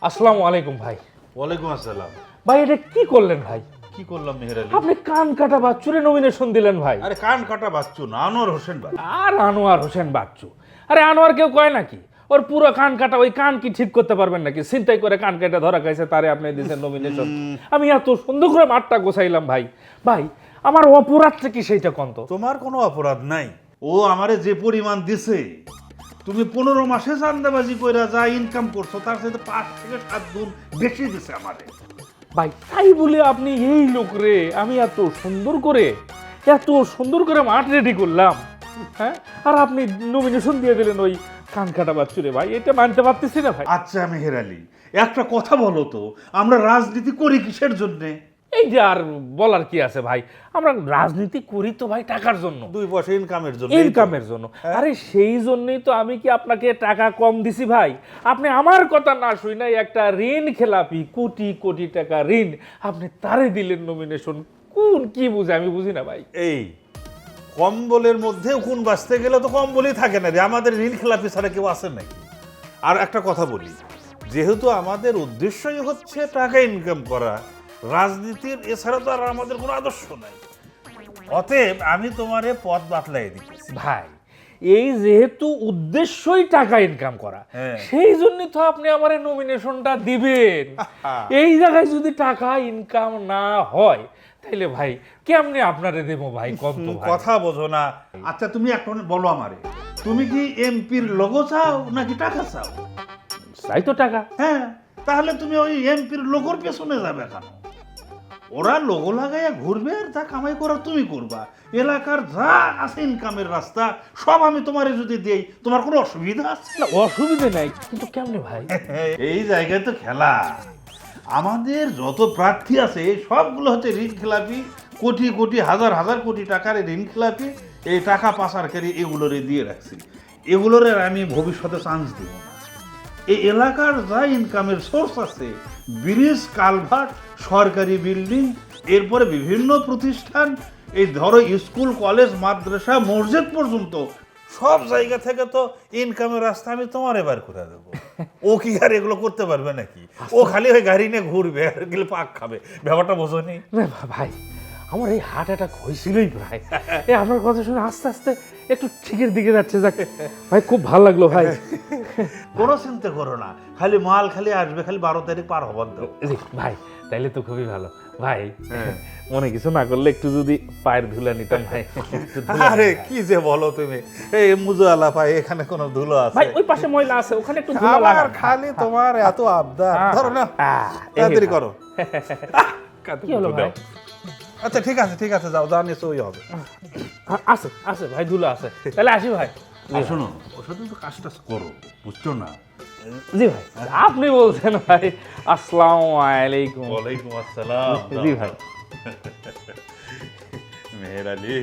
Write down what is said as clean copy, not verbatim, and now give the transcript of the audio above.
আসসালামু আলাইকুম ভাই। ওয়ালাইকুম আসসালাম। ভাই এটা কি করলেন ভাই? কি করলাম মেহের আলী? আপনি কান কাটা বাচ্চুরে নমিনেশন দিলেন ভাই। আরে কান কাটা বাচ্চু না, আনোয়ার হোসেন ভাই। আর আনোয়ার হোসেন বাচ্চু? আরে আনোয়ার কেউ কয় নাকি? ওর পুরো কান কাটা, ওই কান কি ঠিক করতে পারবেন নাকি? চিন্তাই করে কান কাটা ধরা খাইছে, তারে আপনি দিয়েছেন নমিনেশন। আমি এত সুন্দর করে মাঠটা গোছাইলাম ভাই। ভাই আমার অপরাধটা কি সেইটা কন্ত? তোমার কোনো অপরাধ নাই। ও আমারে যে পরিমাণ দিছে, তুমি 15 মাসে চান্দাবাজি কইরা যা ইনকাম করছো তার সাথে 5 থেকে 7 গুণ বেশি দিছে আমারে। ভাই তাই বলে আপনি এই লোক রে, আমি এত সুন্দর করে মাঠ রেডি করলাম, হ্যাঁ, আর আপনি নমিনেশন দিয়ে দিলেন ওই কান কাটা বাচ্চুরে। ভাই এটা মানতে পারতেছি না ভাই। আচ্ছা মেহের আলী, একটা কথা বলো তো, আমরা রাজনীতি করি কিসের জন্যে? এই যে আর বলার কি আছে ভাই, আমরা রাজনীতি করি তো ভাই টাকার জন্য, 2 পয়সা ইনকামের জন্য। ইনকামের জন্য। আরে সেই জন্যই তো আমি কি আপনাকে টাকা কম দিছি ভাই? আপনি আমার কথা না শুনে একটা ঋণ খেলাপি, কোটি কোটি টাকা ঋণ, আপনি তারে দিলেন নমিনেশন। কোন কি বুঝে আমি বুঝি না ভাই। এই কম্বলের মধ্যে কোন বাঁচতে গেলে তো কম্বলই থাকে না রে, আমাদের ঋণ খেলাপি ছাড়া কেউ আসে নাকি? আর একটা কথা বলি, যেহেতু আমাদের উদ্দেশ্যই হচ্ছে টাকা ইনকাম করা, রাজনীতির এছাড়া তো আর আমাদের কোনো আদর্শ নাই। অতএব আমি তোমারে পথ বাতলাই দিতেছি। ভাই এই যেহেতু উদ্দেশ্যই টাকা ইনকাম করা, হ্যাঁ। সেই জন্য তো আপনি আমার নমিনেশনটা দিবেন। এই জায়গায় যদি টাকা ইনকাম না হয় তাইলে ভাই কেমনে আপনারে দেবো ভাই? কত ভাই কথা বোঝো না। আচ্ছা তুমি একটা বলো আমারে, তুমি কি এমপির লোগো চাও নাকি টাকা চাও? চাই তো টাকা। হ্যাঁ, তাহলে তুমি ওই এমপির লোগোর পেছনে যাবে কেন? ওরা লোগো লাগাইয়া ঘুরবে, আর যা কামাই করা তুমি করবা। এলাকার যা আছে ইনকামের রাস্তা সব আমি তোমারে যদি দেই, তোমার কোনো অসুবিধা আছে? না অসুবিধে নাই, কিন্তু কেমনে ভাই? এই জায়গায় তো খেলা। আমাদের যত প্রার্থী আছে সবগুলো হচ্ছে ঋণ খেলাপি, কোটি কোটি হাজার হাজার কোটি টাকার ঋণ খেলাপি। এই টাকা পাচারকারী এগুলোরে দিয়ে রাখছি, এগুলোরে আমি ভবিষ্যতে চান্স দেব না। এই এলাকার যা ইনকামের সোর্স আছে, ব্রিজ, কালভার্ট, সরকারি বিল্ডিং, এরপরে বিভিন্ন প্রতিষ্ঠান, এই ধরো স্কুল, কলেজ, মাদ্রাসা, মসজিদ পর্যন্ত সব জায়গা থেকে তো ইনকামের রাস্তা আমি তোমার এবার করে দেবো। ও কি আর এগুলো করতে পারবে নাকি? ও খালি ওই গাড়ি নিয়ে ঘুরবে আর গেলে পাক খাবে। ব্যাপারটা বোঝনি? না ভাই, আমার এই হার্ট অ্যাটাক হয়েছিলই ভাই। এই আপনার কথা শুনে আস্তে আস্তে একটু ঠিকের দিকে যাচ্ছে। যাক ভাই, খুব ভালো লাগলো ভাই। কোনো চিন্তা করো না, খালি মাল খালি আসবে, খালি 12 তারিখ পার হবার দাও। জি ভাই, তাইলে তো খুবই ভালো ভাই। মনে কিছু না করলে একটু যদি পায়ের ধুলা নিতাম ভাই। একটু ধুলা আরে নিতাম। কি যে বলো তুমি, এই মুজুয়ালা পাই, এখানে কোনো ধুলো আছে? ভাই ওই পাশে ময়লা আছে, ওখানে একটু ধুলা আমার লাগান। খালি তোমার এত আবদার। ধরো না, তাড়াতাড়ি করো। কি হলো ভাই? আচ্ছা ঠিক আছে ঠিক আছে, যাও, যা নিয়েছো ওই হবে। আছে আছে ভাই, ধুলা আছে। তাহলে আসি ভাই। আর শোনো, ওর সাথে তো কাজটা করো, বুঝছো না? জি ভাই, আপনি বলছেন ভাই। আসসালামু আলাইকুম। ওয়ালাইকুম আসসালাম। জি ভাই। মেহের আলী,